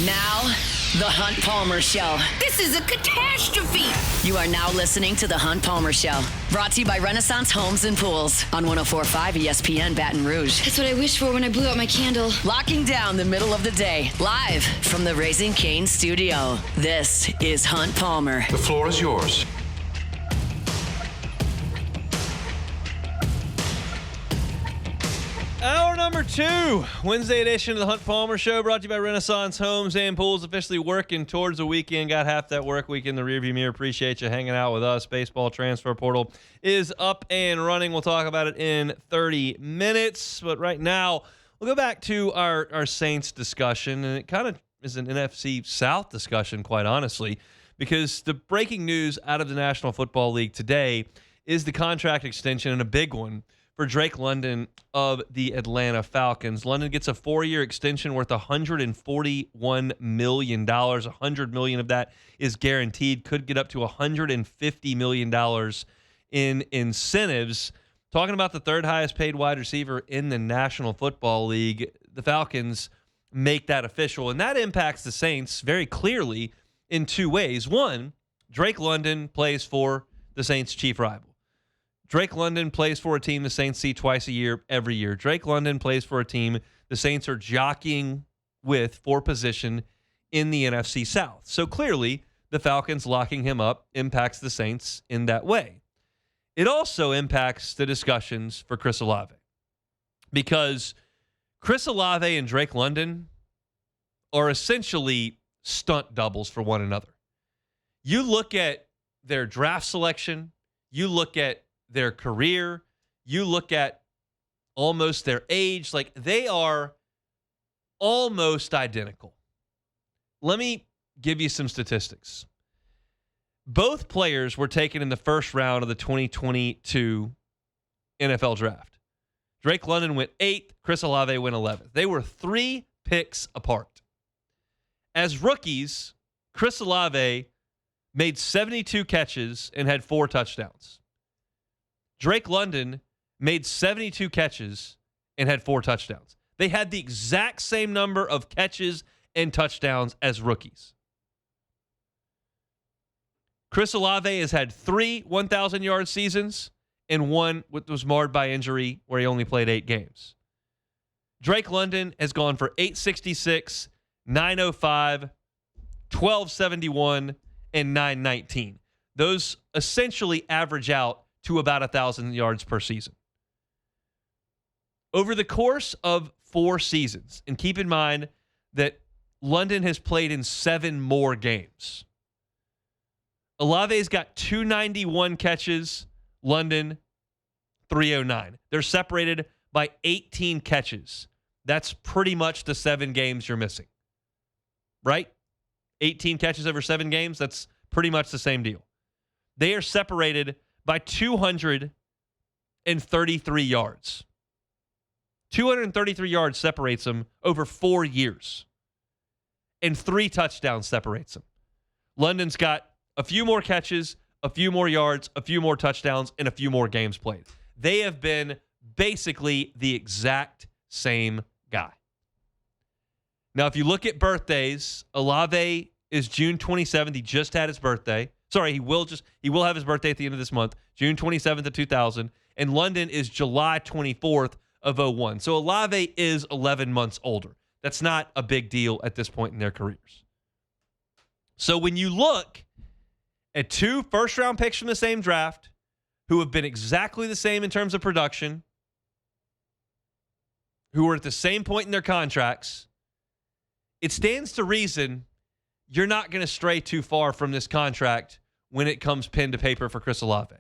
Now, The Hunt Palmer Show. This is a catastrophe. You are now listening to The Hunt Palmer Show. Brought to you by Renaissance Homes and Pools on 104.5 ESPN Baton Rouge. That's what I wished for when I blew out my candle. Locking down the middle of the day. Live from the Raising Cane studio. This is Hunt Palmer. The floor is yours. Hour number 2, Wednesday edition of the Hunt Palmer Show, brought to you by Renaissance Homes and Pools, officially working towards the weekend. Got half that work week in the rearview mirror. Appreciate you hanging out with us. Baseball transfer portal is up and running. We'll talk about it in 30 minutes. But right now, we'll go back to our Saints discussion, and it kind of is an NFC South discussion, quite honestly, because the breaking news out of the National Football League today is the contract extension, and a big one, for Drake London of the Atlanta Falcons. London gets a 4-year extension worth $141 million. $100 million of that is guaranteed. Could get up to $150 million in incentives. Talking about the third highest paid wide receiver in the National Football League, the Falcons make that official. And that impacts the Saints very clearly in two ways. One, Drake London plays for the Saints' chief rival. Drake London plays for a team the Saints see twice a year, every year. Drake London plays for a team the Saints are jockeying with for position in the NFC South. So clearly, the Falcons locking him up impacts the Saints in that way. It also impacts the discussions for Chris Olave, because Chris Olave and Drake London are essentially stunt doubles for one another. You look at their draft selection, you look at their career, you look at almost their age, like they are almost identical. Let me give you some statistics. Both players were taken in the first round of the 2022 NFL draft. Drake London went 8th, Chris Olave went 11th. They were 3 picks apart. As rookies, Chris Olave made 72 catches and had 4 touchdowns. Drake London made 72 catches and had 4 touchdowns. They had the exact same number of catches and touchdowns as rookies. Chris Olave has had 3 1,000-yard seasons and 1 was marred by injury where he only played 8 games. Drake London has gone for 866, 905, 1271, and 919. Those essentially average out to about 1,000 yards per season. Over the course of 4 seasons, and keep in mind that London has played in 7 more games. Olave's got 291 catches, London 309. They're separated by 18 catches. That's pretty much the 7 games you're missing. Right? 18 catches over 7 games, that's pretty much the same deal. They are separated by 233 yards. 233 yards separates them over 4 years. And 3 touchdowns separates them. London's got a few more catches, a few more yards, a few more touchdowns, and a few more games played. They have been basically the exact same guy. Now, if you look at birthdays, Olave is June 27th. He just had his birthday. Sorry, he will have his birthday at the end of this month, June 27th of 2000, and London is July 24th of 01. So Olave is 11 months older. That's not a big deal at this point in their careers. So when you look at 2 first-round picks from the same draft who have been exactly the same in terms of production, who are at the same point in their contracts, it stands to reason you're not going to stray too far from this contract when it comes pen to paper for Chris Olave.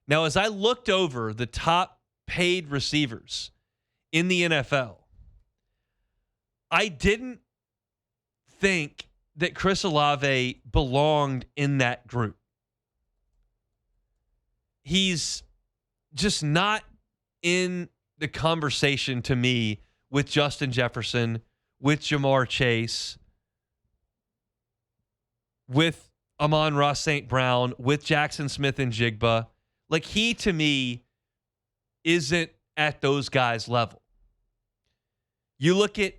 Now, as I looked over the top paid receivers in the NFL, I didn't think that Chris Olave belonged in that group. He's just not in the conversation to me with Justin Jefferson, with Jamar Chase, with Amon-Ra St. Brown, with Jackson Smith and Jigba. Like, he, to me, isn't at those guys' level. You look at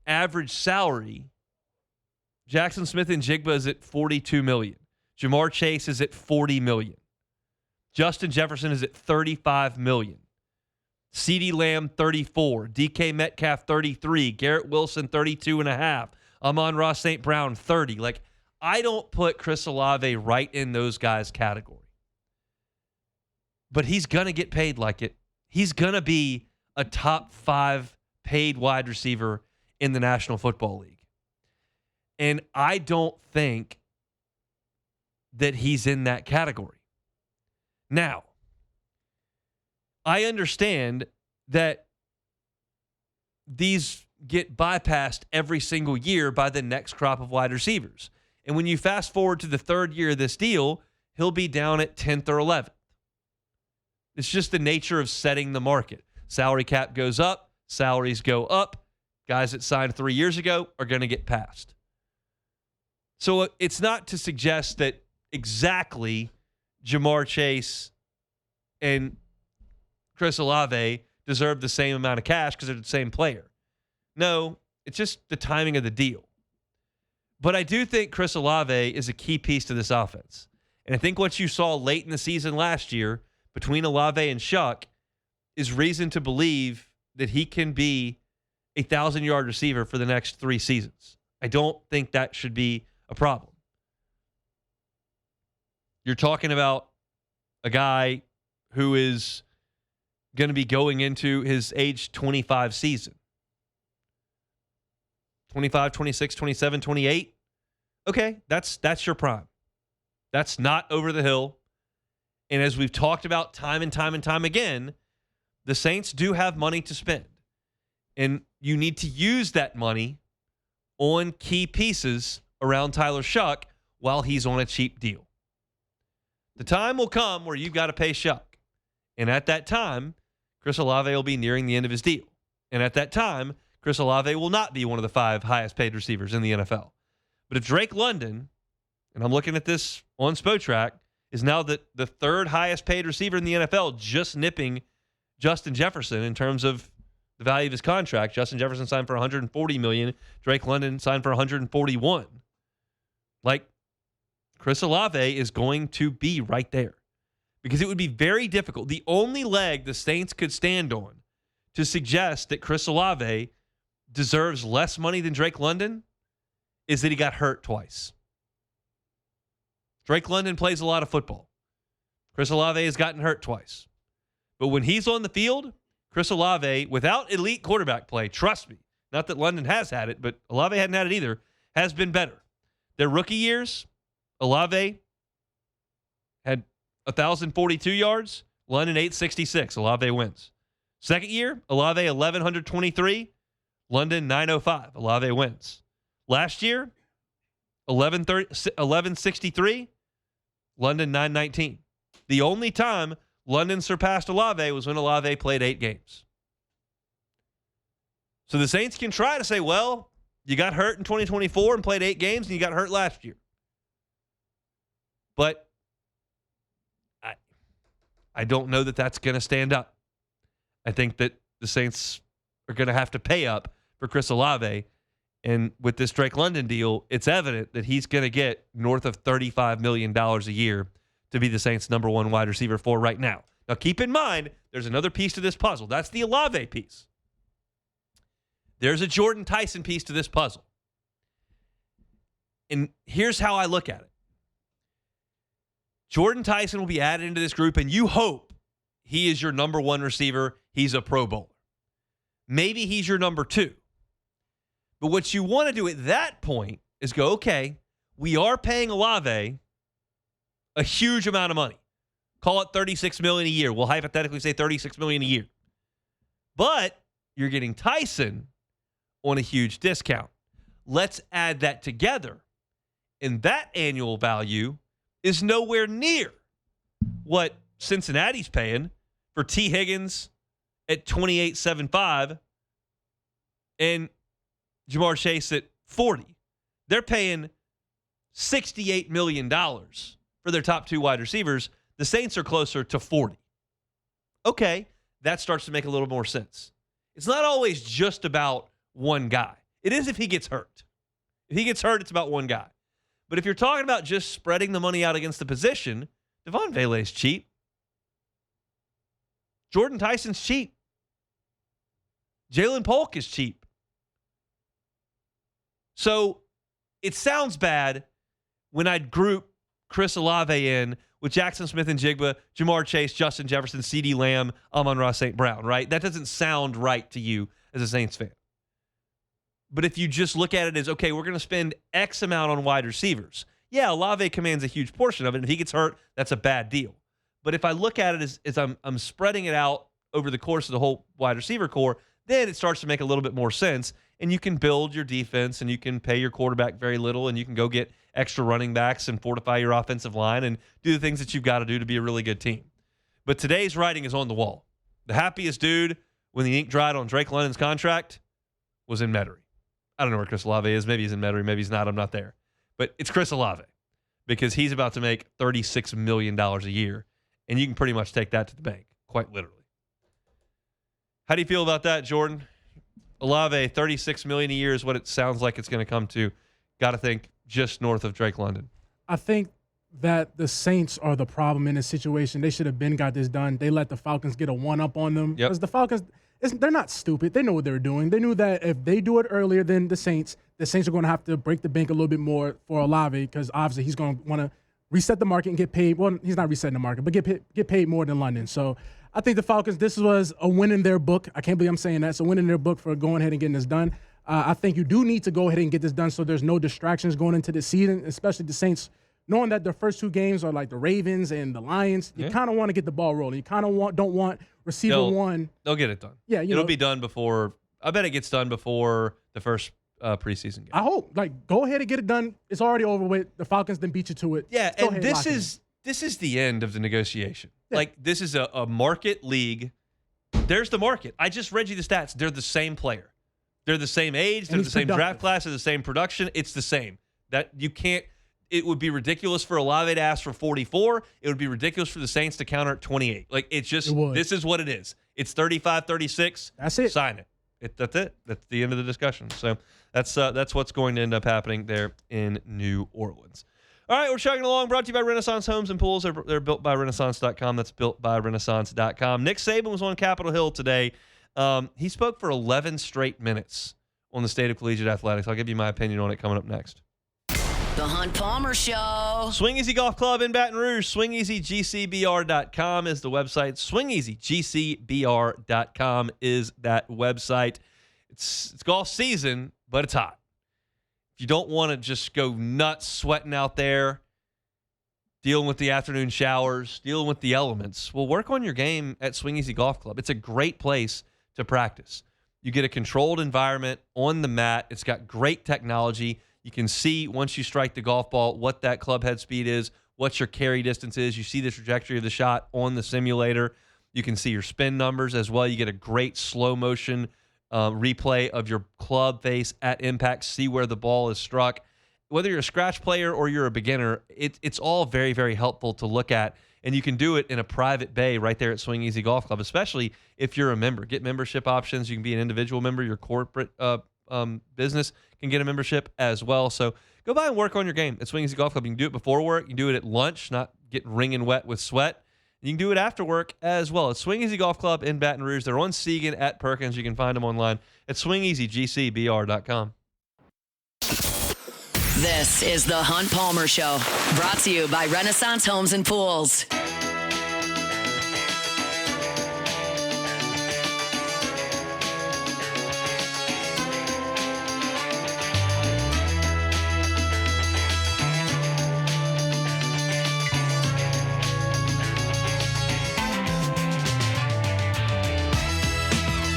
average salary, Jackson Smith and Jigba is at $42 million. Jamar Chase is at $40 million. Justin Jefferson is at $35 million. CeeDee Lamb, $34. DK Metcalf, $33. Garrett Wilson, $32.5. Amon-Ra St. Brown, $30. Like, I don't put Chris Olave right in those guys' category. But he's going to get paid like it. He's going to be a top 5 paid wide receiver in the National Football League. And I don't think that he's in that category. Now, I understand that these get bypassed every single year by the next crop of wide receivers. And when you fast forward to the third year of this deal, he'll be down at 10th or 11th. It's just the nature of setting the market. Salary cap goes up, salaries go up. Guys that signed 3 years ago are going to get passed. So it's not to suggest that exactly Jamar Chase and Chris Olave deserve the same amount of cash because they're the same player. No, it's just the timing of the deal. But I do think Chris Olave is a key piece to this offense. And I think what you saw late in the season last year between Olave and Shuck is reason to believe that he can be a 1,000-yard receiver for the next 3 seasons. I don't think that should be a problem. You're talking about a guy who is going to be going into his age 25 season. 25, 26, 27, 28. Okay, that's your prime. That's not over the hill. And as we've talked about time and time again, the Saints do have money to spend. And you need to use that money on key pieces around Tyler Shuck while he's on a cheap deal. The time will come where you've got to pay Shuck. And at that time, Chris Olave will be nearing the end of his deal. And at that time, Chris Olave will not be one of the 5 highest paid receivers in the NFL. But if Drake London, and I'm looking at this on Spotrac, is now the 3rd highest paid receiver in the NFL, just nipping Justin Jefferson in terms of the value of his contract. Justin Jefferson signed for $140 million. Drake London signed for $141 million. Like, Chris Olave is going to be right there because it would be very difficult. The only leg the Saints could stand on to suggest that Chris Olave deserves less money than Drake London is that he got hurt twice. Drake London plays a lot of football. Chris Olave has gotten hurt twice. But when he's on the field, Chris Olave, without elite quarterback play, trust me, not that London has had it, but Olave hadn't had it either, has been better. Their rookie years, Olave had 1,042 yards, London 866. Olave wins. Second year, Olave 1,123, London 905. Olave wins. Last year, 1163, London 919. The only time London surpassed Olave was when Olave played 8 games. So the Saints can try to say, well, you got hurt in 2024 and played 8 games, and you got hurt last year. But I don't know that that's going to stand up. I think that the Saints are going to have to pay up for Chris Olave. And with this Drake London deal, it's evident that he's going to get north of $35 million a year to be the Saints' number 1 wide receiver for right now. Now, keep in mind, there's another piece to this puzzle. That's the Olave piece. There's a Jordan Tyson piece to this puzzle. And here's how I look at it. Jordan Tyson will be added into this group, and you hope he is your number 1 receiver. He's a Pro Bowler. Maybe he's your number 2. But what you want to do at that point is go, okay, we are paying Olave a huge amount of money. Call it $36 million a year. We'll hypothetically say $36 million a year. But you're getting Tyson on a huge discount. Let's add that together. And that annual value is nowhere near what Cincinnati's paying for T. Higgins at $28.75 and Jamar Chase at $40. They're paying $68 million for their top 2 wide receivers. The Saints are closer to $40. Okay, that starts to make a little more sense. It's not always just about one guy. It is if he gets hurt. If he gets hurt, it's about one guy. But if you're talking about just spreading the money out against the position, Devon Vele's cheap. Jordan Tyson's cheap. Jalen Polk is cheap. So it sounds bad when I'd group Chris Olave in with Jackson Smith and Jigba, Jamar Chase, Justin Jefferson, CeeDee Lamb, Amon-Ra St. Brown, right? That doesn't sound right to you as a Saints fan. But if you just look at it as, okay, we're going to spend X amount on wide receivers. Yeah, Olave commands a huge portion of it. And if he gets hurt, that's a bad deal. But if I look at it as I'm spreading it out over the course of the whole wide receiver core, then it starts to make a little bit more sense. And you can build your defense and you can pay your quarterback very little and you can go get extra running backs and fortify your offensive line and do the things that you've got to do to be a really good team. But today's writing is on the wall. The happiest dude when the ink dried on Drake London's contract was in Metairie. I don't know where Chris Olave is. Maybe he's in Metairie. Maybe he's not. I'm not there. But it's Chris Olave because he's about to make $36 million a year. And you can pretty much take that to the bank, quite literally. How do you feel about that, Jordan? Olave, $36 million a year is what it sounds like it's going to come to. Got to think just north of Drake London. I think that the Saints are the problem in this situation. They should have got this done. They let the Falcons get a one-up on them. Because the Falcons, they're not stupid. They know what they're doing. They knew that if they do it earlier than the Saints are going to have to break the bank a little bit more for Olave because obviously he's going to want to reset the market and get paid. Well, he's not resetting the market, but get paid more than London. So I think the Falcons, this was a win in their book. I can't believe I'm saying that. It's a win in their book for going ahead and getting this done. I think you do need to go ahead and get this done so there's no distractions going into the season, especially the Saints, knowing that their first two games are like the Ravens and the Lions. You kind of want to get the ball rolling. You kind of don't want receiver one. They'll get it done. Yeah, it'll be done before. I bet it gets done before the first preseason game. I hope. Go ahead and get it done. It's already over with. The Falcons then beat you to it. Yeah, and this is the end of the negotiation. Yeah. This is a market league. There's the market. I just read you the stats. They're the same player. They're the same age. They're the same draft class. They're the same production. It's the same. That you can't. It would be ridiculous for Olave to ask for 44. It would be ridiculous for the Saints to counter at 28. This is what it is. It's 35-36. That's it. Sign it. That's it. That's the end of the discussion. So that's what's going to end up happening there in New Orleans. All right, we're chugging along. Brought to you by Renaissance Homes and Pools. They're built by Renaissance.com. That's built by Renaissance.com. Nick Saban was on Capitol Hill today. He spoke for 11 straight minutes on the state of collegiate athletics. I'll give you my opinion on it coming up next. The Hunt Palmer Show. Swing Easy Golf Club in Baton Rouge. SwingEasyGCBR.com is the website. SwingEasyGCBR.com is that website. It's golf season, but it's hot. If you don't want to just go nuts sweating out there, dealing with the afternoon showers, dealing with the elements, well, work on your game at Swing Easy Golf Club. It's a great place to practice. You get a controlled environment on the mat. It's got great technology. You can see once you strike the golf ball what that club head speed is, what your carry distance is. You see the trajectory of the shot on the simulator. You can see your spin numbers as well. You get a great slow motion replay of your club face at impact, see where the ball is struck. Whether you're a scratch player or you're a beginner, it's all very, very helpful to look at. And you can do it in a private bay right there at Swing Easy Golf Club, especially if you're a member. Get membership options. You can be an individual member. Your corporate business can get a membership as well. So go by and work on your game at Swing Easy Golf Club. You can do it before work. You can do it at lunch, not get wringing wet with sweat. You can do it after work as well. It's Swing Easy Golf Club in Baton Rouge. They're on Segan at Perkins. You can find them online at swingeasygcbr.com. This is the Hunt Palmer Show, brought to you by Renaissance Homes and Pools.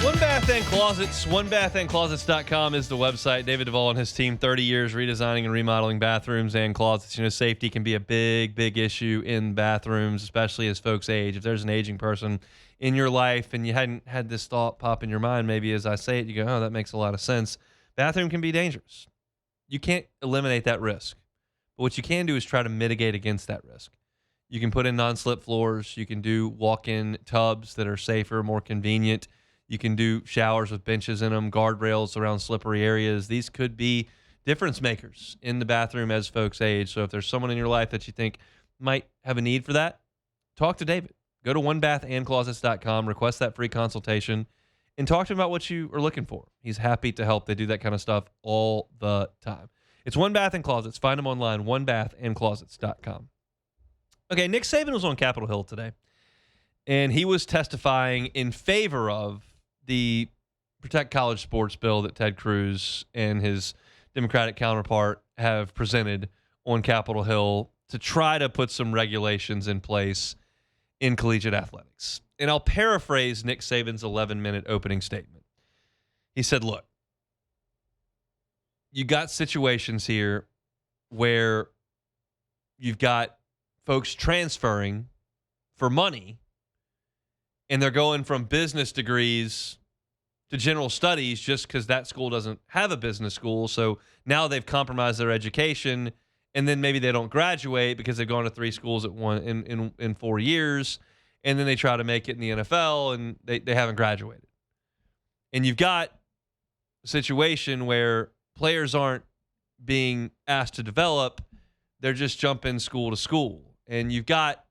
One Bath and Closets, onebathandclosets.com is the website. David Duvall and his team, 30 years redesigning and remodeling bathrooms and closets. You know, safety can be a big, big issue in bathrooms, especially as folks age. If there's an aging person in your life and you hadn't had this thought pop in your mind, maybe as I say it, you go, oh, that makes a lot of sense. Bathroom can be dangerous. You can't eliminate that risk. But what you can do is try to mitigate against that risk. You can put in non-slip floors. You can do walk-in tubs that are safer, more convenient. You can do showers with benches in them, guardrails around slippery areas. These could be difference makers in the bathroom as folks age. So if there's someone in your life that you think might have a need for that, talk to David. Go to onebathandclosets.com, request that free consultation, and talk to him about what you are looking for. He's happy to help. They do that kind of stuff all the time. It's One Bath and Closets. Find them online, onebathandclosets.com. Okay, Nick Saban was on Capitol Hill today, and he was testifying in favor of the Protect College Sports bill that Ted Cruz and his Democratic counterpart have presented on Capitol Hill to try to put some regulations in place in collegiate athletics. And I'll paraphrase Nick Saban's 11-minute opening statement. He said, look, you got situations here where you've got folks transferring for money, and they're going from business degrees to general studies just because that school doesn't have a business school. So now they've compromised their education, and then maybe they don't graduate because they've gone to 3 schools at one in 4 years, and then they try to make it in the NFL, and they haven't graduated. And you've got a situation where players aren't being asked to develop, they're just jumping school to school. And you've got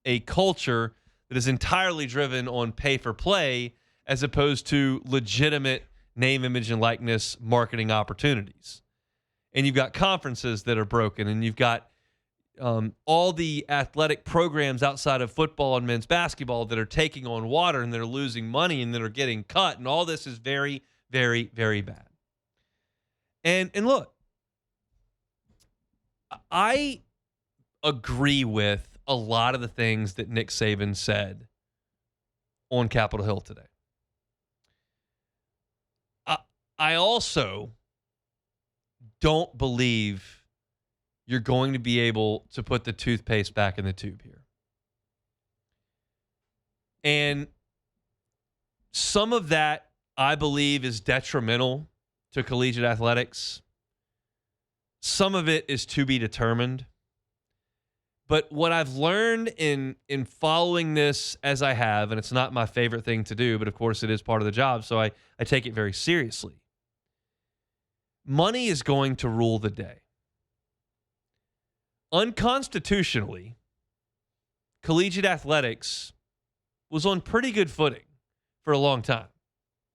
a culture that is entirely driven on pay for play as opposed to legitimate name, image, and likeness marketing opportunities. And you've got conferences that are broken, and you've got all the athletic programs outside of football and men's basketball that are taking on water and that are losing money and that are getting cut. And all this is very, very, very bad. And look, I agree with a lot of the things that Nick Saban said on Capitol Hill today. I also don't believe you're going to be able to put the toothpaste back in the tube here. And some of that, I believe, is detrimental to collegiate athletics. Some of it is to be determined. But what I've learned in following this as I have, and it's not my favorite thing to do, but of course it is part of the job, so I take it very seriously. Money is going to rule the day. Unconstitutionally, collegiate athletics was on pretty good footing for a long time.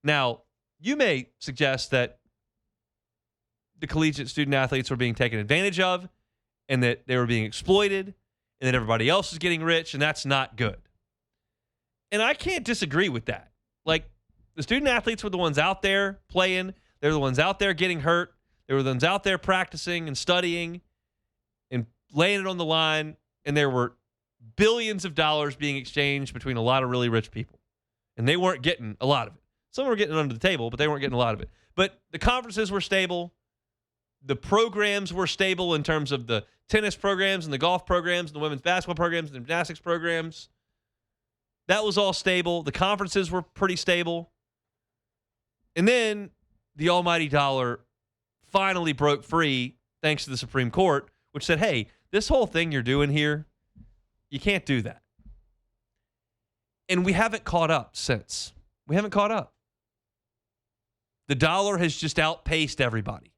Now, you may suggest that the collegiate student athletes were being taken advantage of and that they were being exploited and that everybody else is getting rich, and that's not good. And I can't disagree with that. Like, the student athletes were the ones out there playing. They're the ones out there getting hurt. They were the ones out there practicing and studying and laying it on the line, and there were billions of dollars being exchanged between a lot of really rich people. And they weren't getting a lot of it. Some were getting under the table, but they weren't getting a lot of it. But the conferences were stable. The programs were stable in terms of the tennis programs and the golf programs and the women's basketball programs and the gymnastics programs. That was all stable. The conferences were pretty stable. And then the almighty dollar finally broke free thanks to the Supreme Court, which said, hey, this whole thing you're doing here, you can't do that. And we haven't caught up since. We haven't caught up. The dollar has just outpaced everybody.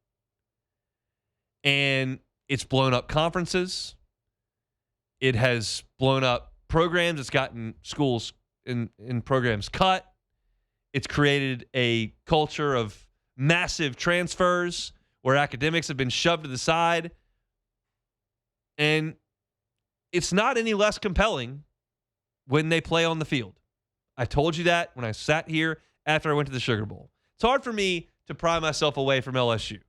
And it's blown up conferences. It has blown up programs. It's gotten schools in programs cut. It's created a culture of massive transfers where academics have been shoved to the side. And it's not any less compelling when they play on the field. I told you that when I sat here after I went to the Sugar Bowl. It's hard for me to pry myself away from LSU.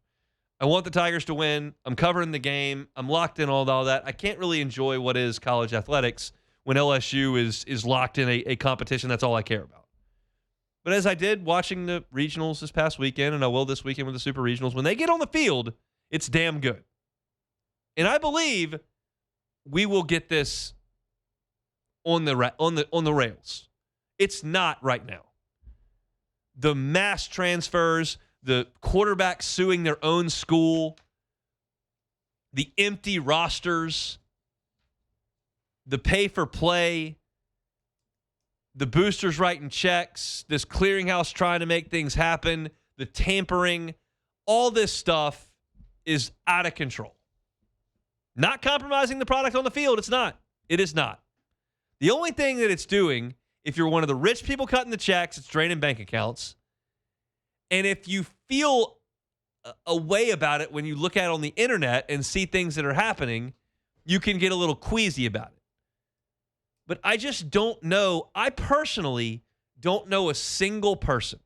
I want the Tigers to win. I'm covering the game. I'm locked in all that. I can't really enjoy what is college athletics when LSU is locked in a competition. That's all I care about. But as I did watching the regionals this past weekend, and I will this weekend with the super regionals, when they get on the field, it's damn good. And I believe we will get this on the rails. It's not right now. The mass transfers, the quarterbacks suing their own school, the empty rosters, the pay for play, the boosters writing checks, this clearinghouse trying to make things happen, the tampering, all this stuff is out of control. Not compromising the product on the field. It's not. It is not. The only thing that it's doing, if you're one of the rich people cutting the checks, it's draining bank accounts. And if you feel a way about it when you look at it on the internet and see things that are happening, you can get a little queasy about it. But I just don't know. I personally don't know a single person.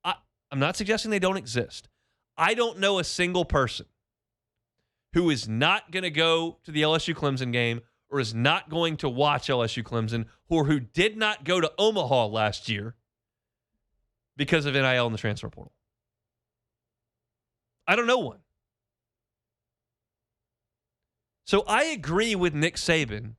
I'm not suggesting they don't exist. I don't know a single person who is not going to go to the LSU Clemson game or is not going to watch LSU Clemson or who did not go to Omaha last year because of NIL and the transfer portal. I don't know one. So I agree with Nick Saban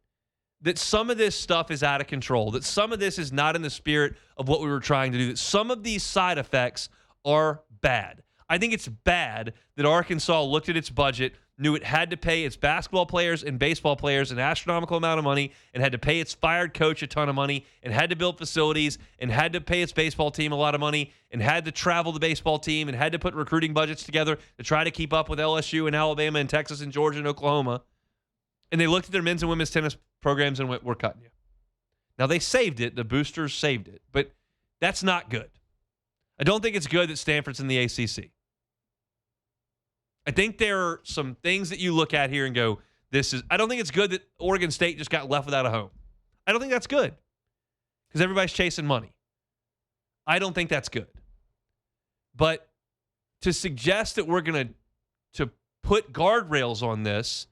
that some of this stuff is out of control, that some of this is not in the spirit of what we were trying to do, that some of these side effects are bad. I think it's bad that Arkansas looked at its budget, knew it had to pay its basketball players and baseball players an astronomical amount of money, and had to pay its fired coach a ton of money, and had to build facilities, and had to pay its baseball team a lot of money, and had to travel the baseball team, and had to put recruiting budgets together to try to keep up with LSU and Alabama and Texas and Georgia and Oklahoma. And they looked at their men's and women's tennis programs and went, we're cutting you. Now, they saved it. The boosters saved it. But that's not good. I don't think it's good that Stanford's in the ACC. I think there are some things that you look at here and go, I don't think it's good that Oregon State just got left without a home. I don't think that's good because everybody's chasing money. I don't think that's good. But to suggest that we're going to put guardrails on this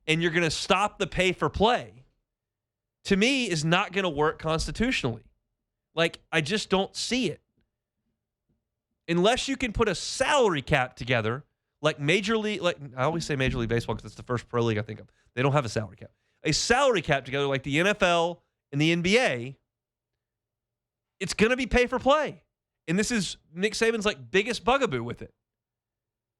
and you're going to stop the pay for play, to me, is not going to work constitutionally. Like, I just don't see it. Unless you can put a salary cap together, like Major League, like I always say Major League Baseball because it's the first pro league I think of. They don't have a salary cap. A salary cap together like the NFL and the NBA, it's going to be pay for play. And this is Nick Saban's like biggest bugaboo with it.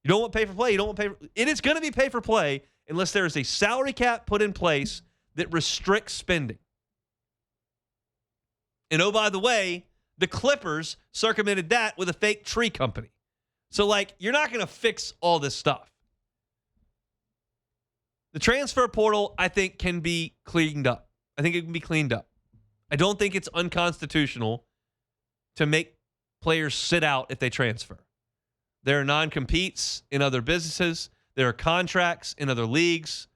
You don't want pay for play. You don't want pay for, it is going to be pay for play unless there is a salary cap put in place that restricts spending. And oh, by the way, the Clippers circumvented that with a fake tree company. So, like, you're not going to fix all this stuff. The transfer portal, I think, can be cleaned up. I think it can be cleaned up. I don't think it's unconstitutional to make players sit out if they transfer. There are non-competes in other businesses. There are contracts in other leagues.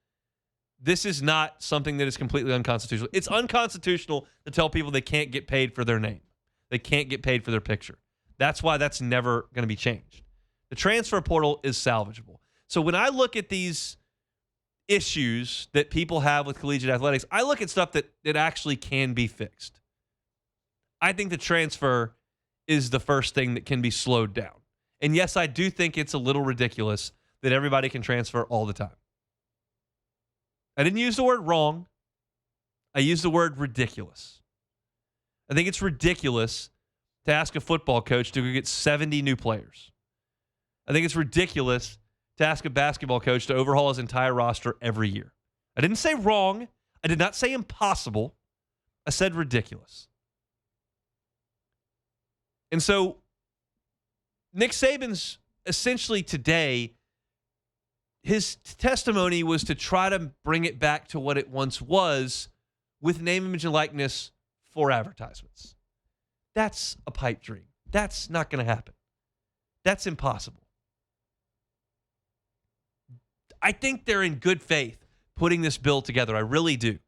This is not something that is completely unconstitutional. It's unconstitutional to tell people they can't get paid for their name. They can't get paid for their picture. That's why that's never going to be changed. The transfer portal is salvageable. So when I look at these issues that people have with collegiate athletics, I look at stuff that actually can be fixed. I think the transfer is the first thing that can be slowed down. And yes, I do think it's a little ridiculous that everybody can transfer all the time. I didn't use the word wrong. I used the word ridiculous. I think it's ridiculous to ask a football coach to go get 70 new players. I think it's ridiculous to ask a basketball coach to overhaul his entire roster every year. I didn't say wrong. I did not say impossible. I said ridiculous. And so Nick Saban's essentially today, his testimony was to try to bring it back to what it once was with name, image, and likeness for advertisements. That's a pipe dream. That's not going to happen. That's impossible. I think they're in good faith putting this bill together. I really do.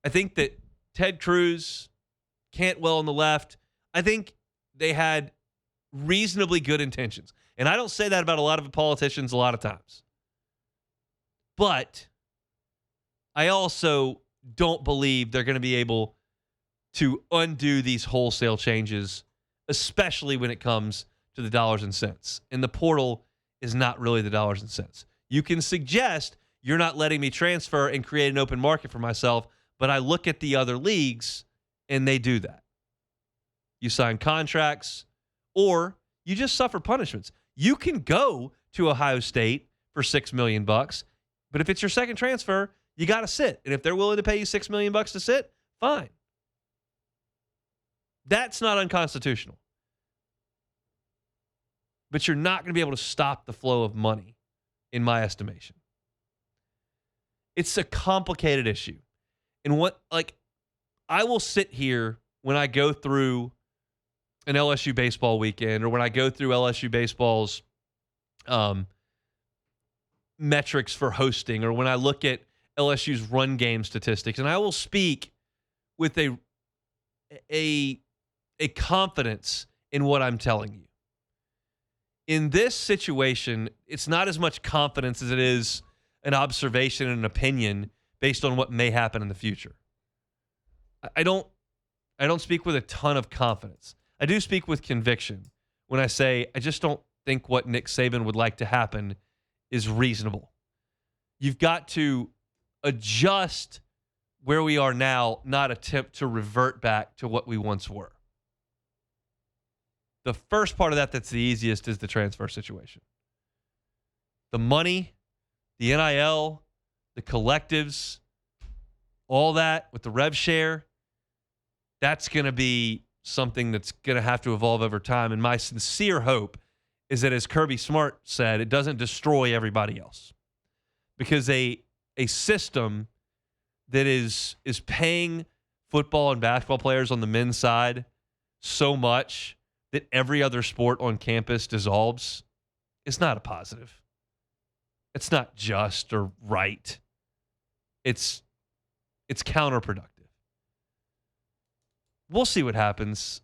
I think that Ted Cruz, Cantwell on the left, I think they had reasonably good intentions. And I don't say that about a lot of politicians a lot of times. But I also don't believe they're going to be able to undo these wholesale changes, especially when it comes to the dollars and cents. And the portal is not really the dollars and cents. You can suggest you're not letting me transfer and create an open market for myself, but I look at the other leagues and they do that. You sign contracts or you just suffer punishments. You can go to Ohio State for $6 million, but if it's your second transfer, you got to sit. And if they're willing to pay you $6 million to sit, fine. That's not unconstitutional. But you're not going to be able to stop the flow of money in my estimation. It's a complicated issue. And I will sit here when I go through an LSU baseball weekend or when I go through LSU baseball's metrics for hosting, or when I look at LSU's run game statistics, and I will speak with a confidence in what I'm telling you. In this situation, it's not as much confidence as it is an observation and an opinion based on what may happen in the future. I don't speak with a ton of confidence. I do speak with conviction when I say I just don't think what Nick Saban would like to happen is reasonable. You've got to adjust where we are now, not attempt to revert back to what we once were. The first part of that's the easiest is the transfer situation. The money, the NIL, the collectives, all that with the rev share, that's going to be something that's going to have to evolve over time. And my sincere hope is that, as Kirby Smart said, it doesn't destroy everybody else. Because a system that is paying football and basketball players on the men's side so much that every other sport on campus dissolves is not a positive. It's not just or right. It's counterproductive. We'll see what happens.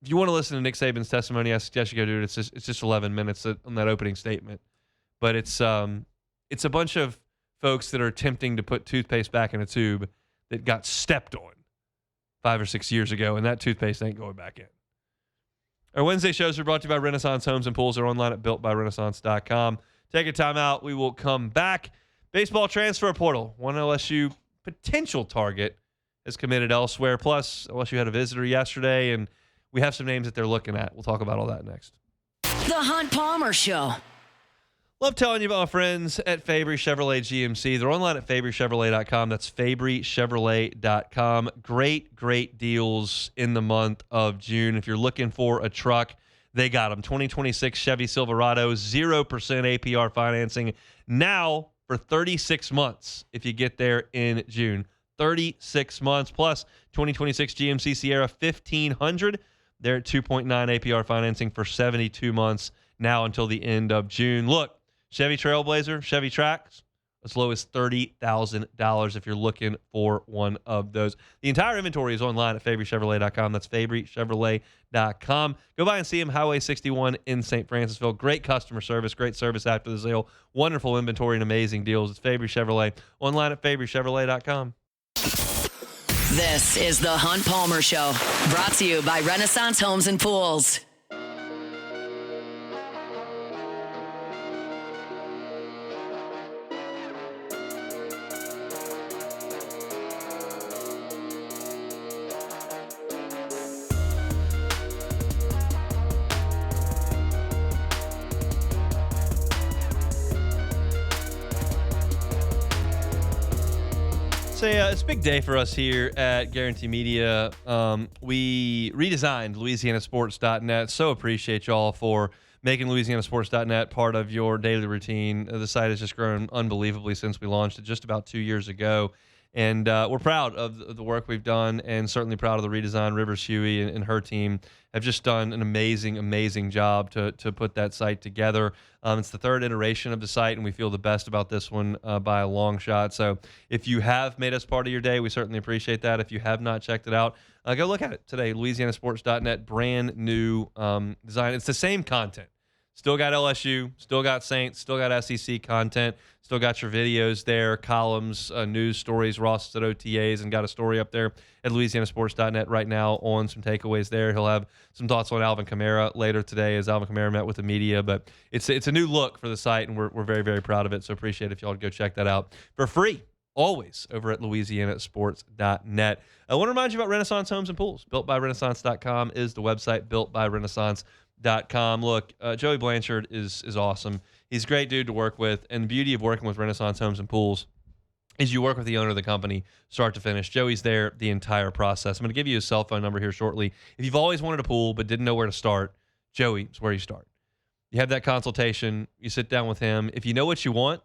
If you want to listen to Nick Saban's testimony, I suggest you go do it. It's just 11 minutes on that opening statement. But it's a bunch of folks that are attempting to put toothpaste back in a tube that got stepped on 5 or 6 years ago, and that toothpaste ain't going back in. Our Wednesday shows are brought to you by Renaissance Homes and Pools. They're online at builtbyrenaissance.com. Take a time out. We will come back. Baseball transfer portal. One LSU potential target has committed elsewhere. Plus, LSU had a visitor yesterday, and we have some names that they're looking at. We'll talk about all that next. The Hunt Palmer Show. Love telling you about my friends at Fabry Chevrolet GMC. They're online at FabryChevrolet.com. That's FabryChevrolet.com. Great deals in the month of June. If you're looking for a truck, they got them. 2026 Chevy Silverado, 0% APR financing now for 36 months if you get there in June. 36 months plus 2026 GMC Sierra 1500. They're at 2.9 APR financing for 72 months now until the end of June. Look, Chevy Trailblazer, Chevy Trax, as low as $30,000 if you're looking for one of those. The entire inventory is online at FabryChevrolet.com. That's FabryChevrolet.com. Go by and see them, Highway 61 in St. Francisville. Great customer service, great service after the sale, wonderful inventory and amazing deals. It's Fabry Chevrolet, online at FabryChevrolet.com. This is the Hunt Palmer Show, brought to you by Renaissance Homes and Pools. It's a big day for us here at Guarantee Media. We redesigned LouisianaSports.net. So appreciate y'all for making LouisianaSports.net part of your daily routine. The site has just grown unbelievably since we launched it just about 2 years ago. And we're proud of the work we've done, and certainly proud of the redesign. Rivers Huey and her team have just done an amazing job to put that site together. It's the third iteration of the site, and we feel the best about this one by a long shot. So if you have made us part of your day, we certainly appreciate that. If you have not checked it out, go look at it today. LouisianaSports.net, brand new design. It's the same content. Still got LSU, still got Saints, still got SEC content, still got your videos there, columns, news stories. Ross is at OTAs and got a story up there at LouisianaSports.net right now on some takeaways there. He'll have some thoughts on Alvin Kamara later today as Alvin Kamara met with the media. But it's a new look for the site, and we're very proud of it. So appreciate it if y'all would go check that out for free, always, over at LouisianaSports.net. I want to remind you about Renaissance Homes and Pools. BuiltByRenaissance.com is the website, BuiltByRenaissance.com. Look, Joey Blanchard is awesome. He's a great dude to work with, and the beauty of working with Renaissance Homes and Pools is you work with the owner of the company start to finish. Joey's there the entire process. I'm going to give you his cell phone number here shortly. If you've always wanted a pool but didn't know where to start, Joey is where you start. You have that consultation. You sit down with him. If you know what you want,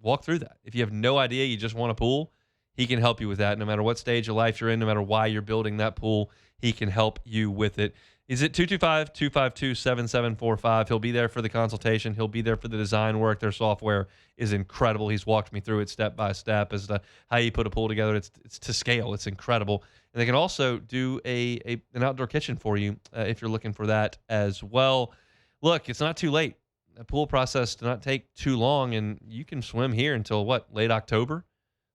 walk through that. If you have no idea, you just want a pool, he can help you with that. No matter what stage of life you're in, no matter why you're building that pool, he can help you with it. Is it 225-252-7745? He'll be there for the consultation. He'll be there for the design work. Their software is incredible. He's walked me through it step by step as to how you put a pool together. It's to scale. It's incredible. And they can also do an outdoor kitchen for you if you're looking for that as well. Look, it's not too late. The pool process does not take too long, and you can swim here until, late October?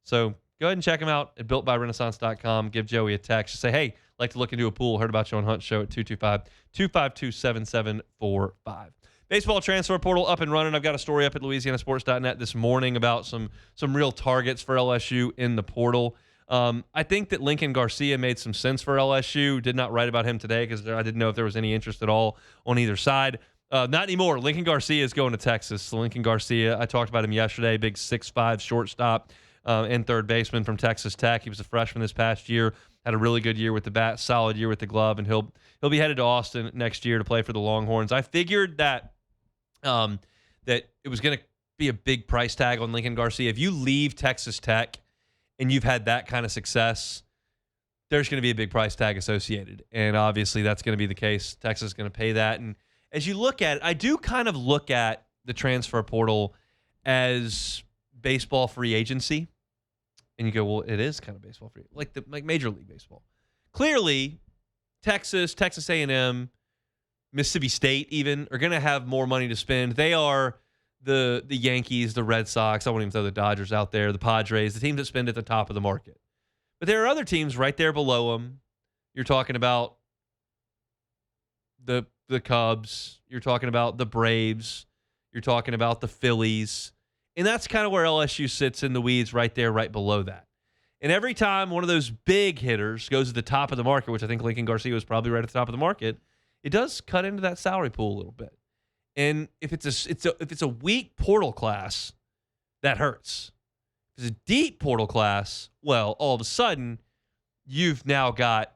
So go ahead and check them out at builtbyrenaissance.com. Give Joey a text. Say, hey, like to look into a pool. Heard about you on Hunt Show at 225-252-7745. Baseball transfer portal up and running. I've got a story up at louisianasports.net this morning about some real targets for LSU in the portal. I think that Lincoln Garcia made some sense for LSU. Did not write about him today because I didn't know if there was any interest at all on either side. Not anymore. Lincoln Garcia is going to Texas. So Lincoln Garcia, I talked about him yesterday, big 6'5" shortstop and third baseman from Texas Tech. He was a freshman this past year. Had a really good year with the bat, solid year with the glove, and he'll be headed to Austin next year to play for the Longhorns. I figured that that it was going to be a big price tag on Lincoln Garcia. If you leave Texas Tech and you've had that kind of success, there's going to be a big price tag associated, and obviously that's going to be the case. Texas is going to pay that, and as you look at it, I do kind of look at the transfer portal as baseball free agency. And you go, well, it is kind of baseball free, like Major League Baseball. Clearly, Texas A&M, Mississippi State even are going to have more money to spend. They are the Yankees, the Red Sox. I won't even throw the Dodgers out there, the Padres, the teams that spend at the top of the market. But there are other teams right there below them. You're talking about the Cubs. You're talking about the Braves. You're talking about the Phillies. And that's kind of where LSU sits in the weeds right there, right below that. And every time one of those big hitters goes to the top of the market, which I think Lincoln Garcia was probably right at the top of the market, it does cut into that salary pool a little bit. And if it's a weak portal class, that hurts. If it's a deep portal class, well, all of a sudden, you've now got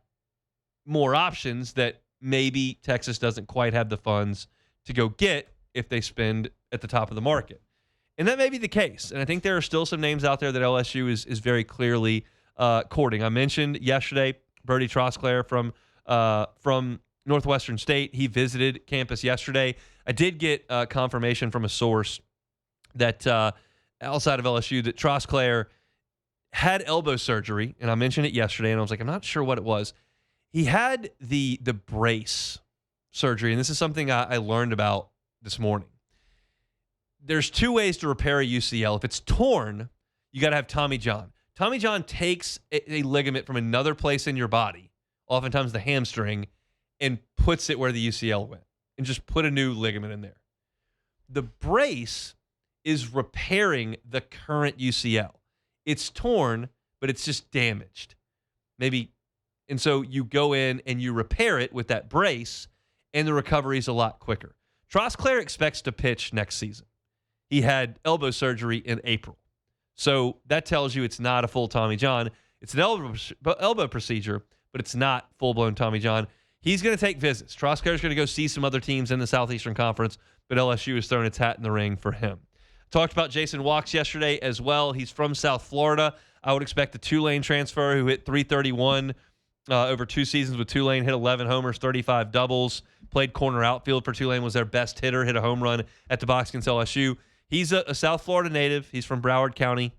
more options that maybe Texas doesn't quite have the funds to go get if they spend at the top of the market. And that may be the case. And I think there are still some names out there that LSU is very clearly courting. I mentioned yesterday Brody Trosclair from Northwestern State. He visited campus yesterday. I did get confirmation from a source that outside of LSU that Trosclair had elbow surgery. And I mentioned it yesterday, and I was like, I'm not sure what it was. He had the brace surgery, and this is something I learned about this morning. There's two ways to repair a UCL. If it's torn, you got to have Tommy John. Tommy John takes a ligament from another place in your body, oftentimes the hamstring, and puts it where the UCL went and just put a new ligament in there. The brace is repairing the current UCL. It's torn, but it's just damaged. And so you go in and you repair it with that brace, and the recovery is a lot quicker. Trosclair expects to pitch next season. He had elbow surgery in April. So that tells you it's not a full Tommy John. It's an elbow procedure, but it's not full-blown Tommy John. He's going to take visits. Trosclair's going to go see some other teams in the Southeastern Conference, but LSU is throwing its hat in the ring for him. Talked about Jason Walks yesterday as well. He's from South Florida. I would expect the Tulane transfer who hit .331 over 2 seasons with Tulane, hit 11 homers, 35 doubles, played corner outfield for Tulane, was their best hitter, hit a home run at the box against LSU. He's a South Florida native. He's from Broward County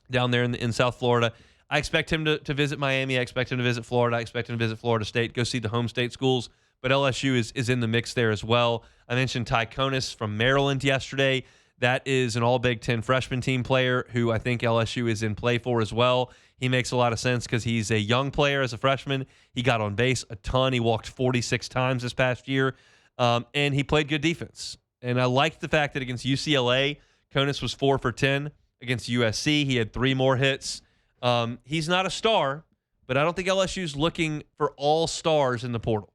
down there in South Florida. I expect him to visit Miami. I expect him to visit Florida. I expect him to visit Florida State, go see the home state schools. But LSU is in the mix there as well. I mentioned Ty Konis from Maryland yesterday. That is an all-Big Ten freshman team player who I think LSU is in play for as well. He makes a lot of sense because he's a young player as a freshman. He got on base a ton. He walked 46 times this past year, and he played good defense. And I liked the fact that against UCLA, Konis was 4 for 10. Against USC, he had 3 more hits. He's not a star, but I don't think LSU's looking for all stars in the portal.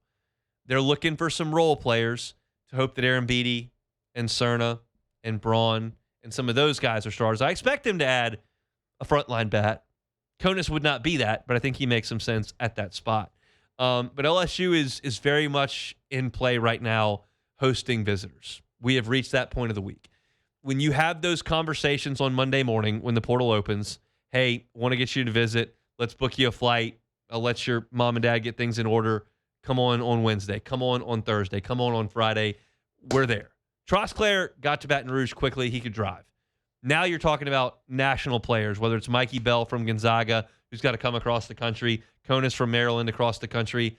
They're looking for some role players to hope that Aaron Beatty and Cerna and Braun and some of those guys are stars. I expect him to add a frontline bat. Konis would not be that, but I think he makes some sense at that spot. But LSU is very much in play right now, hosting visitors. we have reached that point of the week. When you have those conversations on Monday morning when the portal opens, hey, want to get you to visit. Let's book you a flight. I'll let your mom and dad get things in order. Come on Wednesday. Come on Thursday. Come on Friday. We're there. Trosclair got to Baton Rouge quickly. He could drive. Now you're talking about national players, whether it's Mikey Bell from Gonzaga, who's got to come across the country, Conis from Maryland across the country,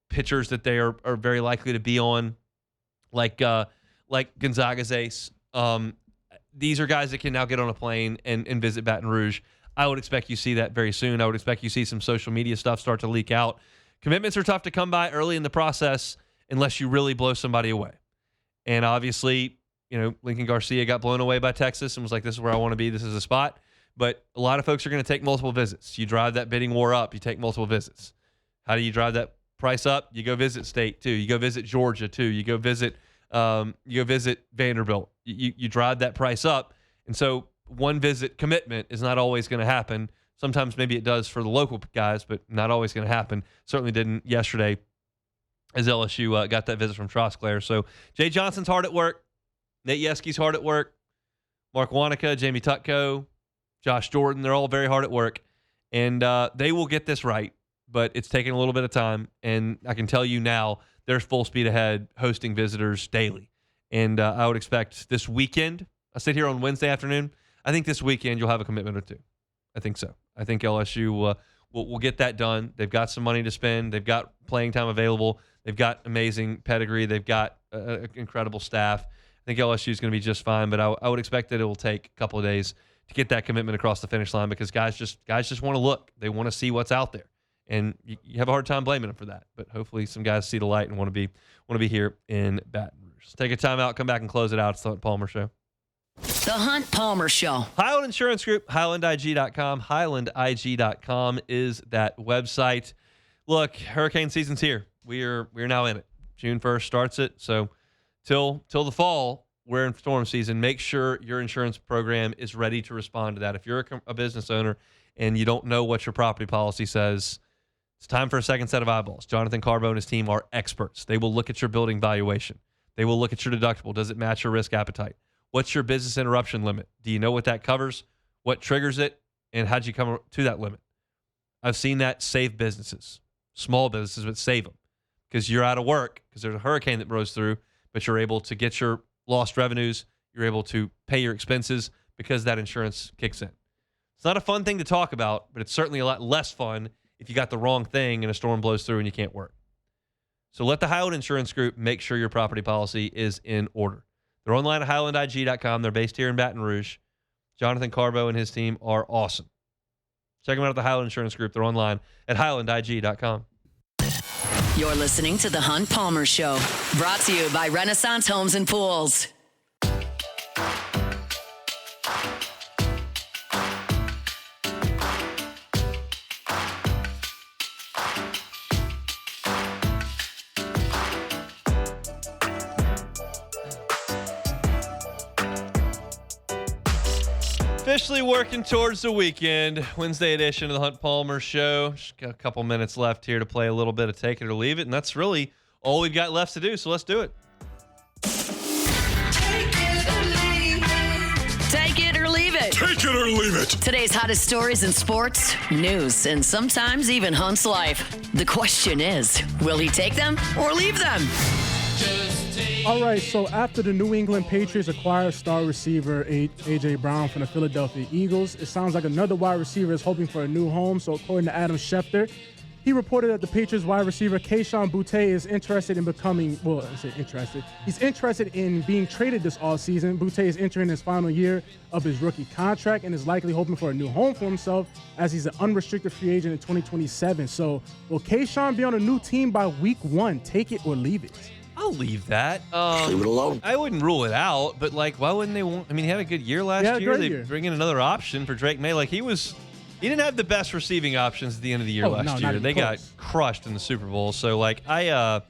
pitchers that they are very likely to be on, like Gonzaga's ace. These are guys that can now get on a plane and visit Baton Rouge. I would expect you see that very soon. I would expect you see some social media stuff start to leak out. Commitments are tough to come by early in the process unless you really blow somebody away. And obviously, Lincoln Garcia got blown away by Texas and was like, this is where I want to be. This is the spot. But a lot of folks are going to take multiple visits. You drive that bidding war up. You take multiple visits. How do you drive that price up? You go visit State, too. You go visit Georgia, too. You go visit Vanderbilt. You drive that price up. And so one visit commitment is not always going to happen. Sometimes maybe it does for the local guys, but not always going to happen. Certainly didn't yesterday as LSU got that visit from Trosclair. So Jay Johnson's hard at work. Nate Yeski's hard at work. Mark Wanaka, Jamie Tutko, Josh Jordan, they're all very hard at work. And they will get this right, but it's taking a little bit of time. And I can tell you now, they're full speed ahead hosting visitors daily. And I would expect this weekend, I sit here on Wednesday afternoon, I think this weekend you'll have a commitment or two. I think so. I think LSU will get that done. They've got some money to spend. They've got playing time available. They've got amazing pedigree. They've got an incredible staff. I think LSU is going to be just fine, but I would expect that it will take a couple of days to get that commitment across the finish line because guys just want to look. They want to see what's out there, and you have a hard time blaming them for that. But hopefully, some guys see the light and want to be here in Baton Rouge. Let's take a timeout, come back and close it out. It's the Hunt Palmer Show. The Hunt Palmer Show. Highland Insurance Group, HighlandIG.com. HighlandIG.com is that website. Look, hurricane season's here. We're now in it. June 1st starts it. So till the fall, we're in storm season. Make sure your insurance program is ready to respond to that. If you're a business owner and you don't know what your property policy says, it's time for a second set of eyeballs. Jonathan Carbo and his team are experts. They will look at your building valuation. They will look at your deductible. Does it match your risk appetite? What's your business interruption limit? Do you know what that covers? What triggers it? And how'd you come to that limit? I've seen that save businesses, small businesses, but save them because you're out of work because there's a hurricane that blows through, but you're able to get your lost revenues. You're able to pay your expenses because that insurance kicks in. It's not a fun thing to talk about, but it's certainly a lot less fun if you got the wrong thing and a storm blows through and you can't work. So let the Highland Insurance Group make sure your property policy is in order. They're online at HighlandIG.com. They're based here in Baton Rouge. Jonathan Carbo and his team are awesome. Check them out at the Highland Insurance Group. They're online at HighlandIG.com. You're listening to The Hunt Palmer Show, brought to you by Renaissance Homes and Pools. Officially working towards the weekend. Wednesday edition of the Hunt Palmer Show. Just got a couple minutes left here to play a little bit of Take It or Leave It, and that's really all we've got left to do, so let's do it. Take it or leave it. Take it or leave it. Take it or leave it. Today's hottest stories in sports, news, and sometimes even Hunt's life. The question is, will he take them or leave them? All right, so after the New England Patriots acquired star receiver A.J. Brown from the Philadelphia Eagles, it sounds like another wide receiver is hoping for a new home. So according to Adam Schefter, he reported that the Patriots wide receiver Kayshon Boutte is interested in becoming, well, I say interested. He's interested in being traded this offseason. Boutte is entering his final year of his rookie contract and is likely hoping for a new home for himself as he's an unrestricted free agent in 2027. So will Kayshon be on a new team by week 1? Take it or leave it. I'll leave that. Leave it alone. I wouldn't rule it out, but why wouldn't they want? I mean, he had a good year last year. They bring in another option for Drake May. He didn't have the best receiving options at the end of the year last year. They got crushed in the Super Bowl. So I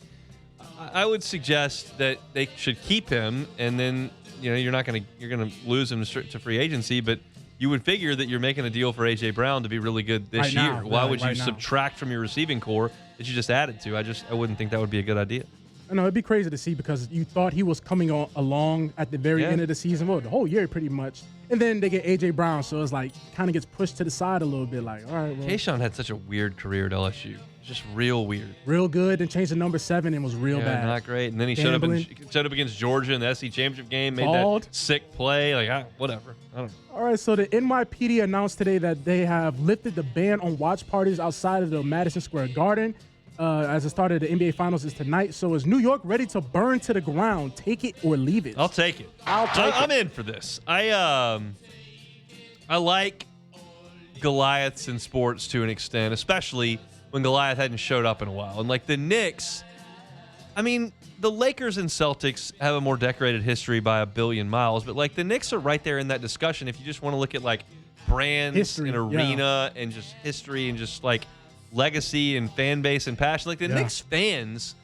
would suggest that they should keep him, and then you're gonna lose him to free agency, but you would figure that you're making a deal for A.J. Brown to be really good this year. Why would you subtract from your receiving core that you just added to? I wouldn't think that would be a good idea. I know it'd be crazy to see because you thought he was coming along at the very end of the season, well, the whole year pretty much. And then they get A.J. Brown, so it's like kind of gets pushed to the side a little bit. Like, all right, well. Kayshawn had such a weird career at LSU. Just real weird. Real good, and changed to number 7 and was real bad. Not great. And then he showed up against Georgia in the SEC championship game, made that sick play. Like, whatever. I don't know. All right, so the NYPD announced today that they have lifted the ban on watch parties outside of the Madison Square Garden. As the start of the NBA Finals is tonight. So is New York ready to burn to the ground? Take it or leave it? I'll take it. I'm in for this. I like Goliaths in sports to an extent, especially when Goliath hadn't showed up in a while. And like the Knicks, I mean, the Lakers and Celtics have a more decorated history by a billion miles, but like the Knicks are right there in that discussion if you just want to look at like brands and arena and just history and just like legacy and fan base and passion. Like the Knicks fans,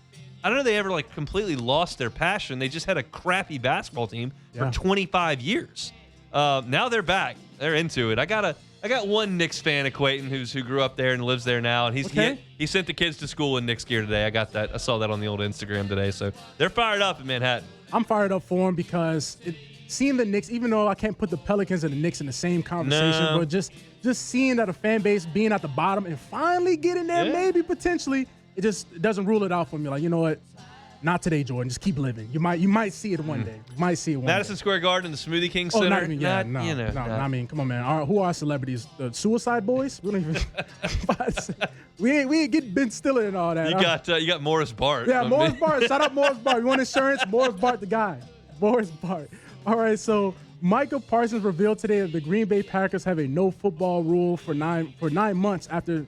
I don't know they ever like completely lost their passion. They just had a crappy basketball team for 25 years. Now they're back. They're into it. I got one Knicks fan acquaintance who grew up there and lives there now, and he sent the kids to school in Knicks gear today. I got that. I saw that on the old Instagram today. So they're fired up in Manhattan. I'm fired up for them because seeing the Knicks, even though I can't put the Pelicans and the Knicks in the same conversation, but just seeing that a fan base being at the bottom and finally getting there, maybe potentially, it doesn't rule it out for me. Like, you know what? Not today, Jordan. Just keep living. You might see it one day. You might see it one Madison day. Square Garden, the Smoothie King Center. Not even, I mean, come on, man. Who are our celebrities? The Suicide Boys? We don't even. we ain't Ben Stiller and all that. You got Morris Bart. Yeah, Morris Bart. Shout out Morris Bart. You want insurance? Morris Bart, the guy. Morris Bart. All right, so Micah Parsons revealed today that the Green Bay Packers have a no football rule for 9 months after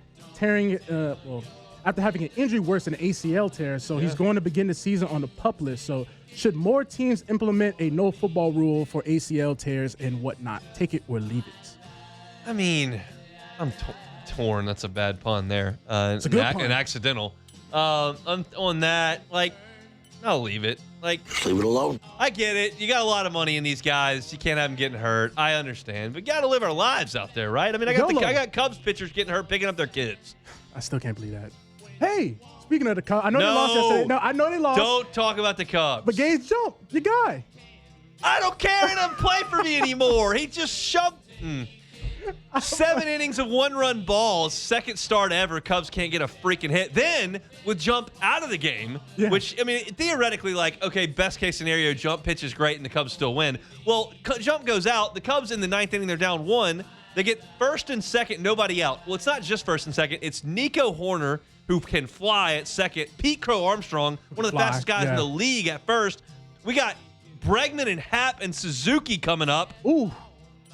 after having an injury worse than an ACL tear. So he's going to begin the season on the PUP list. So should more teams implement a no football rule for ACL tears and whatnot? Take it or leave it. I mean, I'm torn. That's a bad pun there. It's a good pun. An accidental. On that, like, I'll leave it. Like, leave it alone. I get it. You got a lot of money in these guys. You can't have them getting hurt. I understand. But you got to live our lives out there, right? I mean, I got Cubs pitchers getting hurt picking up their kids. I still can't believe that. Hey, speaking of the Cubs, I know they lost yesterday. No, I know they lost. Don't talk about the Cubs. But Gaines jumped. Your guy. I don't care. He doesn't play for me anymore. He just shoved. 7 innings of 1-run balls, second start ever. Cubs can't get a freaking hit. Then would jump out of the game, which, I mean, theoretically, like, okay, best case scenario, jump pitch is great and the Cubs still win. Well, jump goes out. The Cubs in the 9th inning, they're down 1. They get first and second, nobody out. Well, it's not just first and second. It's Nico Horner, who can fly at second. Pete Crow Armstrong, one of the fastest guys in the league at first. We got Bregman and Happ and Suzuki coming up. Ooh.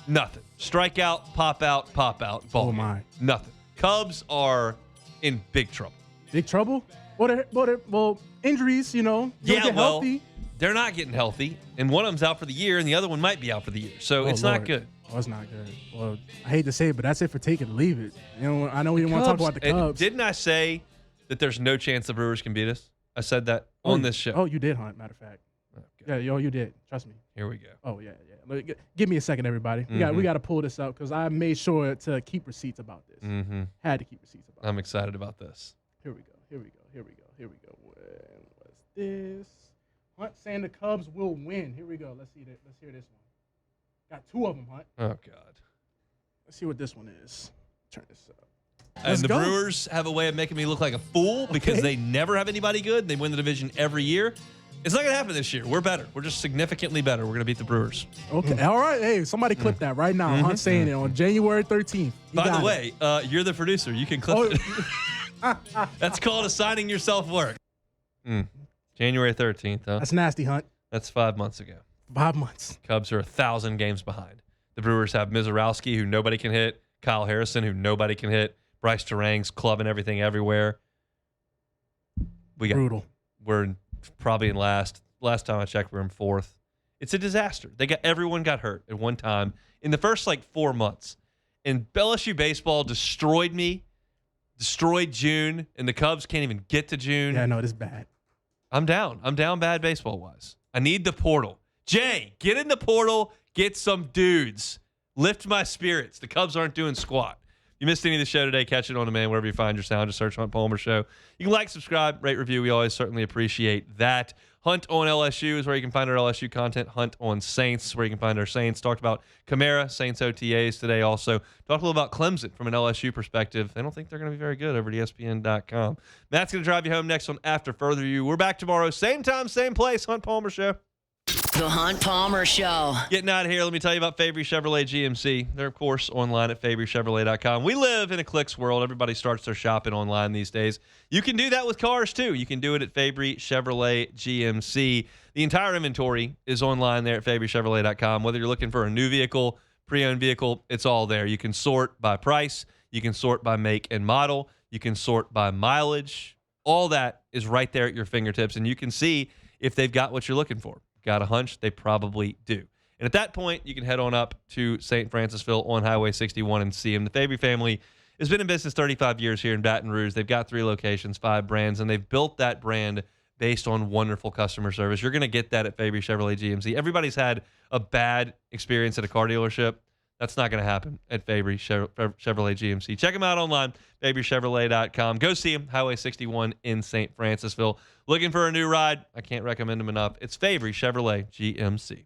Nothing. Strikeout, pop out, ball. Oh, my. Nothing. Cubs are in big trouble. Big trouble? Well, injuries, you know. Get healthy. They're not getting healthy, and one of them's out for the year, and the other one might be out for the year. So it's not good. Oh, it's not good. Well, I hate to say it, but that's it for take it or leave it. You know, I know we didn't want to talk about the Cubs. Didn't I say that there's no chance the Brewers can beat us? I said that on this show. Oh, you did, Hunt, matter of fact. Okay. Yeah, you did. Trust me. Here we go. Oh, yeah. Give me a second, everybody. We got to pull this up because I made sure to keep receipts about this. Had to keep receipts about I'm excited about this. Here we go. When was this? Hunt saying the Cubs will win. Here we go. Let's hear this one. Got 2 of them, Hunt. Oh, God. Let's see what this one is. Turn this up. And the Brewers have a way of making me look like a fool because they never have anybody good. They win the division every year. It's not going to happen this year. We're better. We're just significantly better. We're going to beat the Brewers. Okay. All right. Hey, somebody clip that right now. Hunt saying it on January 13th. By the way, you're the producer. You can clip it. That's called assigning yourself work. January 13th, huh? That's nasty, Hunt. That's 5 months ago. 5 months. Cubs are 1,000 games behind. The Brewers have Mizorowski, who nobody can hit. Kyle Harrison, who nobody can hit. Bryce Terang's clubbing everything everywhere. Brutal. We're probably in last. Last time I checked, we're in 4th. It's a disaster. Everyone got hurt at one time in the first 4 months. And LSU baseball destroyed me, destroyed June, and the Cubs can't even get to June. Yeah, no, it is bad. I'm down. I'm down bad baseball-wise. I need the portal. Jay, get in the portal. Get some dudes. Lift my spirits. The Cubs aren't doing squat. you missed any of the show today, catch it on demand wherever you find your sound. Just search Hunt Palmer Show. You can like, subscribe, rate, review. We always certainly appreciate that. Hunt on LSU is where you can find our LSU content. Hunt on Saints, where you can find our Saints. Talked about Kamara, Saints OTAs today also. Talked a little about Clemson from an LSU perspective. I don't think they're going to be very good over at ESPN.com. Matt's going to drive you home next on After Further Review. We're back tomorrow, same time, same place. Hunt Palmer Show. The Hunt Palmer Show. Getting out of here, let me tell you about Fabry Chevrolet GMC. They're, of course, online at FabryChevrolet.com. We live in a clicks world. Everybody starts their shopping online these days. You can do that with cars, too. You can do it at Fabry Chevrolet GMC. The entire inventory is online there at FabryChevrolet.com. Whether you're looking for a new vehicle, pre-owned vehicle, it's all there. You can sort by price. You can sort by make and model. You can sort by mileage. All that is right there at your fingertips, and you can see if they've got what you're looking for. Got a hunch? They probably do. And at that point, you can head on up to St. Francisville on Highway 61 and see them. The Fabry family has been in business 35 years here in Baton Rouge. They've got 3 locations, 5 brands, and they've built that brand based on wonderful customer service. You're going to get that at Fabry Chevrolet GMC. Everybody's had a bad experience at a car dealership. That's not going to happen at Fabry Chevrolet GMC. Check them out online, FabryChevrolet.com. Go see them, Highway 61 in St. Francisville. Looking for a new ride? I can't recommend them enough. It's Fabry Chevrolet GMC.